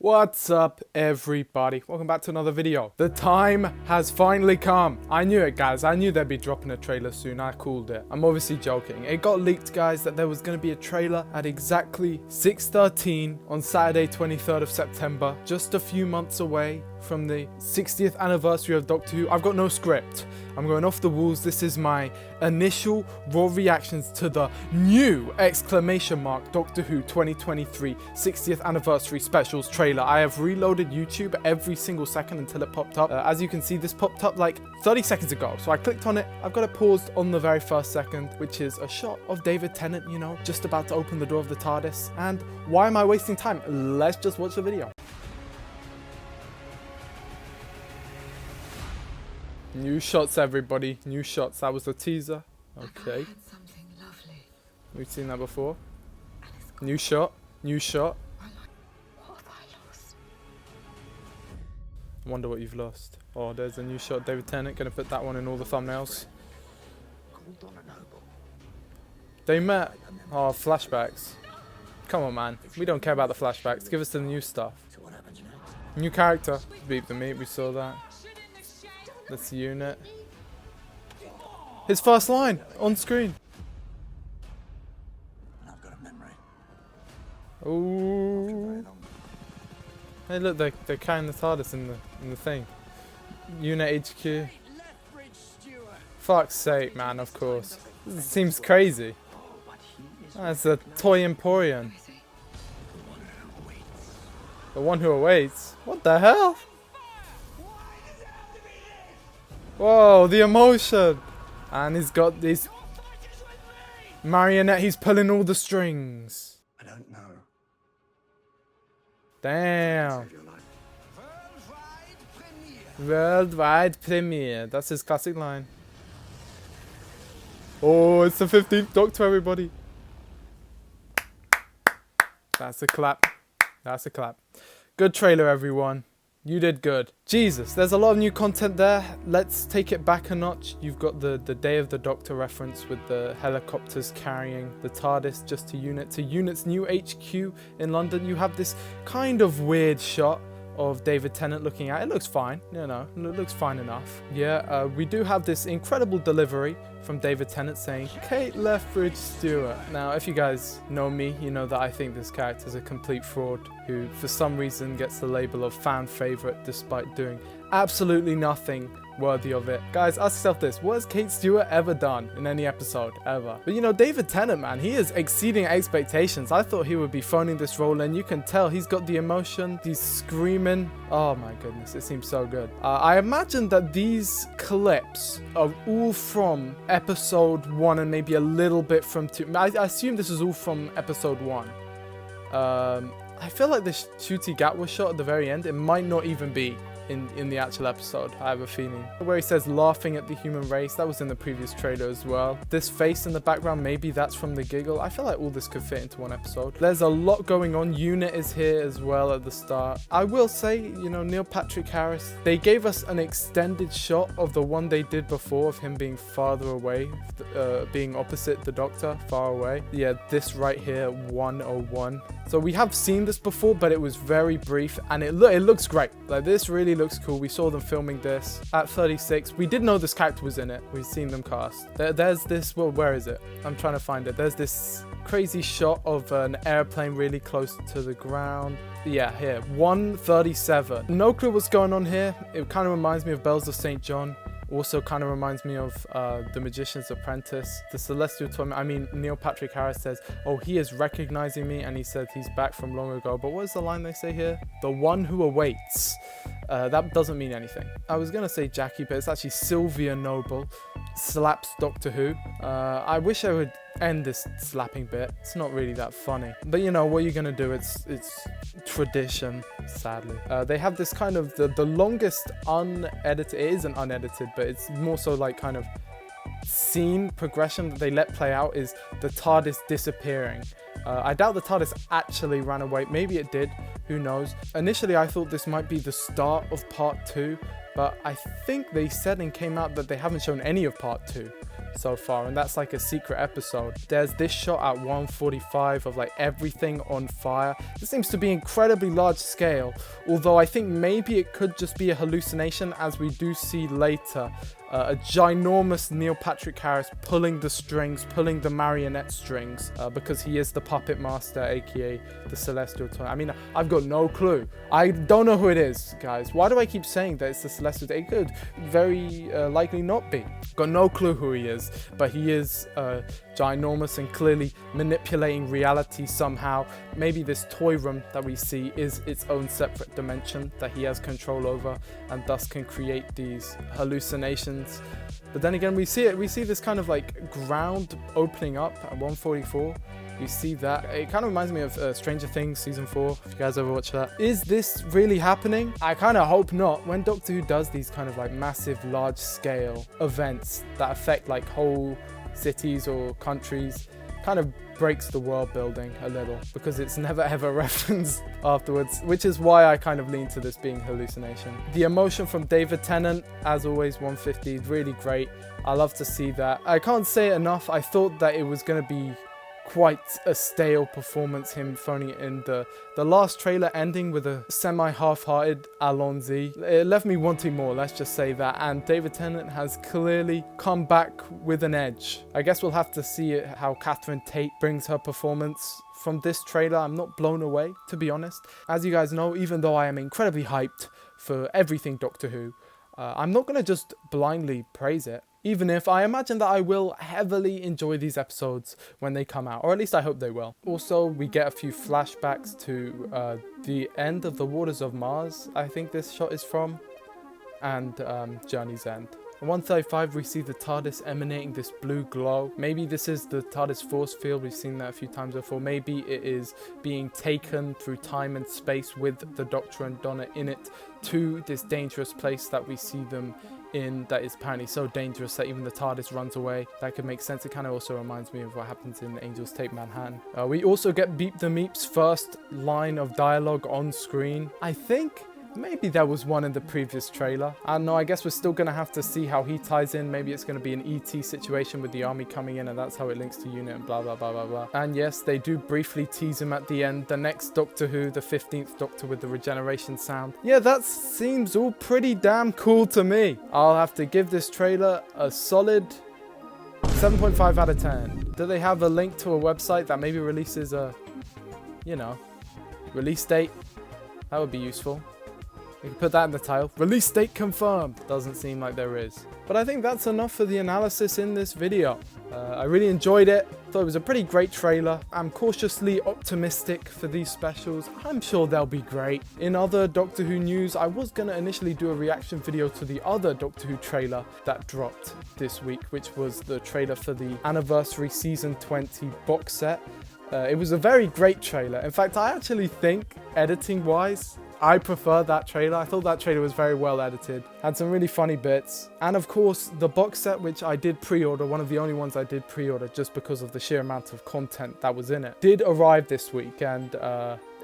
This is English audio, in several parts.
What's up, everybody? Welcome back to another video. The time has finally come. I knew it, guys. I knew they'd be dropping a trailer soon. I called it. I'm obviously joking. It got leaked, guys, that there was going to be a trailer at exactly 6:13 on Saturday, 23rd of September, just a few months away from the 60th anniversary of Doctor Who. I've got no script. I'm going off the walls. This is my initial raw reactions to the new Doctor Who 2023 60th anniversary specials trailer. I have reloaded YouTube every single second until it popped up. As you can see, this popped up like 30 seconds ago. So I clicked on it. I've got it paused on the very first second, which is a shot of David Tennant, you know, just about to open the door of the TARDIS. And why am I wasting time? Let's just watch the video. New shots, everybody. New shots. That was the teaser. Okay. We've seen that before. New shot. New shot. I wonder what you've lost. Oh, there's a new shot. David Tennant. Gonna put that one in all the thumbnails. They met. Oh, flashbacks. Come on, man. We don't care about the flashbacks. Give us the new stuff. New character. Beep the meat. We saw that. That's the unit. His first line on screen. I've got a memory. Ooh. Hey, look, they're carrying the TARDIS in the thing. Unit HQ. Fuck's sake, man. Of course. This seems crazy. That's a toy emporium. The one who awaits. What the hell? Whoa, the emotion! And he's got this marionette, he's pulling all the strings. I don't know. Damn. Worldwide premiere. That's his classic line. Oh, it's the 15th Doctor, everybody. That's a clap. That's a clap. Good trailer, everyone. You did good. Jesus, there's a lot of new content there. Let's take it back a notch. You've got the Day of the Doctor reference with the helicopters carrying the TARDIS just to Unit's new HQ in London. You have this kind of weird shot of David Tennant looking at it. It looks fine, you know, it looks fine enough. Yeah, we do have this incredible delivery from David Tennant saying, Kate Lethbridge Stewart. Now, if you guys know me, you know that I think this character is a complete fraud who, for some reason, gets the label of fan favorite despite doing absolutely nothing worthy of it. Guys, ask yourself this: what has Kate Stewart ever done in any episode, ever? But you know, David Tennant, man, he is exceeding expectations. I thought he would be phoning this role in. You can tell he's got the emotion, he's screaming. Oh my goodness, it seems so good. I imagine that these clips are all from episode 1 and maybe a little bit from 2. I assume this is all from episode 1. I feel like this Ncuti Gatwa shot at the very end, it might not even be in the actual episode. I have a feeling. Where he says laughing at the human race, that was in the previous trailer as well. This face in the background, maybe that's from the giggle. I feel like all this could fit into one episode. There's a lot going on. Unit is here as well at the start. I will say, you know, Neil Patrick Harris, they gave us an extended shot of the one they did before of him being farther away, being opposite the Doctor, far away. Yeah, this right here, 101. So we have seen this before, but it was very brief and it looks great. Like, this really looks cool. We saw them filming this at 36. We did know this character was in it. We've seen them cast. There's this, well, where is it? I'm trying to find it. There's this crazy shot of an airplane really close to the ground. Yeah, here, 137. No clue what's going on here. It kind of reminds me of Bells of St. John. Also kind of reminds me of The Magician's Apprentice. The Celestial Toymaker. I mean, Neil Patrick Harris says, oh, he is recognizing me, and he said he's back from long ago. But what is the line they say here? The one who awaits. That doesn't mean anything. I was going to say Jackie, but it's actually Sylvia Noble slaps Doctor Who. I wish I would end this slapping bit. It's not really that funny. But you know, what are you going to do? It's tradition, sadly. They have this kind of, the longest unedited, it isn't unedited, but it's more so like kind of scene progression that they let play out is the TARDIS disappearing. I doubt the TARDIS actually ran away. Maybe it did. Who knows? Initially, I thought this might be the start of part 2, but I think they said and came out that they haven't shown any of part 2. so far, and that's like a secret episode. There's this shot at 1:45 of like everything on fire. This seems to be incredibly large scale, although I think maybe it could just be a hallucination, as we do see later a ginormous Neil Patrick Harris pulling the strings, pulling the marionette strings, because he is the puppet master, aka the Celestial Toy. I mean, I've got no clue. I don't know who it is, guys. Why do I keep saying that it's the Celestial? It could very likely not be. Got no clue who he is, but he is ginormous and clearly manipulating reality somehow. Maybe this toy room that we see is its own separate dimension that he has control over, and thus can create these hallucinations. But then again, we see this kind of like ground opening up at 1:44. We see that. It kind of reminds me of Stranger Things season 4, if you guys ever watch that. Is this really happening? I kind of hope not. When Doctor Who does these kind of like massive, large scale events that affect like whole cities or countries, kind of breaks the world building a little, because it's never ever referenced afterwards, which is why I kind of lean to this being hallucination. The emotion from David Tennant, as always, 150, really great. I love to see that. I can't say it enough. I thought that it was going to be quite a stale performance, him phoning it in. The last trailer ending with a semi-half-hearted Alonzi, it left me wanting more, let's just say that. And David Tennant has clearly come back with an edge. I guess we'll have to see how Catherine Tate brings her performance. From this trailer, I'm not blown away, to be honest. As you guys know, even though I am incredibly hyped for everything Doctor Who, I'm not going to just blindly praise it. Even if I imagine that I will heavily enjoy these episodes when they come out, or at least I hope they will. Also, we get a few flashbacks to the end of The Waters of Mars, I think this shot is from, and Journey's End. At 1:35, we see the TARDIS emanating this blue glow. Maybe this is the TARDIS force field. We've seen that a few times before. Maybe it is being taken through time and space with the Doctor and Donna in it to this dangerous place that we see them in, that is apparently so dangerous that even the TARDIS runs away. That could make sense. It kind of also reminds me of what happens in Angel's Tape Manhattan. We also get Beep the Meep's first line of dialogue on screen. I think maybe there was one in the previous trailer. I don't know, I guess we're still going to have to see how he ties in. Maybe it's going to be an ET situation with the army coming in, and that's how it links to UNIT and blah, blah, blah, blah, blah. And yes, they do briefly tease him at the end. The next Doctor Who, the 15th Doctor with the regeneration sound. Yeah, that seems all pretty damn cool to me. I'll have to give this trailer a solid 7.5 out of 10. Do they have a link to a website that maybe releases a, you know, release date? That would be useful. We can put that in the title. Release date confirmed. Doesn't seem like there is. But I think that's enough for the analysis in this video. I really enjoyed it. Thought it was a pretty great trailer. I'm cautiously optimistic for these specials. I'm sure they'll be great. In other Doctor Who news, I was going to initially do a reaction video to the other Doctor Who trailer that dropped this week, which was the trailer for the Anniversary Season 20 box set. It was a very great trailer. In fact, I actually think, editing-wise, I prefer that trailer. I thought that trailer was very well edited. Had some really funny bits. And of course, the box set, which I did pre-order, one of the only ones I did pre-order just because of the sheer amount of content that was in it, did arrive this week. And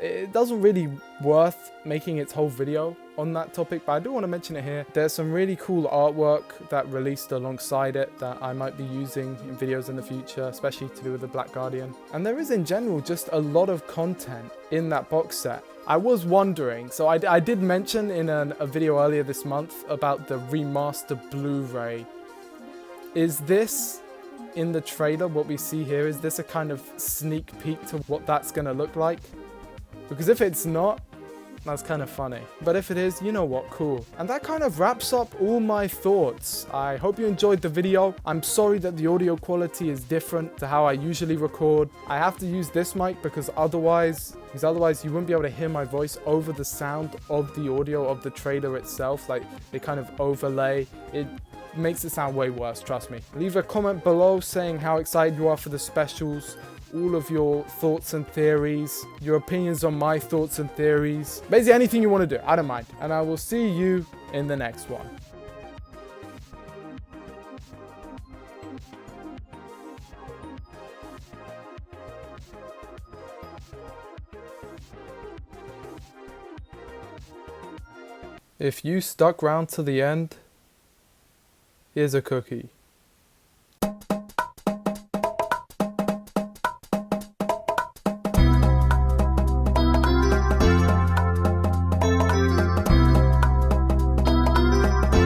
it doesn't really worth making its whole video on that topic, but I do want to mention it here. There's some really cool artwork that released alongside it that I might be using in videos in the future, especially to do with the Black Guardian. And there is in general just a lot of content in that box set. I was wondering, so I did mention in a video earlier this month about the remastered Blu-ray. Is this in the trailer, what we see here, is this a kind of sneak peek to what that's going to look like? Because if it's not, that's kind of funny. But if it is, you know what, cool. And that kind of wraps up all my thoughts. I hope you enjoyed the video. I'm sorry that the audio quality is different to how I usually record. I have to use this mic because otherwise you wouldn't be able to hear my voice over the sound of the audio of the trailer itself. Like, they kind of overlay. It makes it sound way worse, trust me. Leave a comment below saying how excited you are for the specials, all of your thoughts and theories, your opinions on my thoughts and theories. Basically anything you want to do, I don't mind. And I will see you in the next one. If you stuck round to the end, here's a cookie.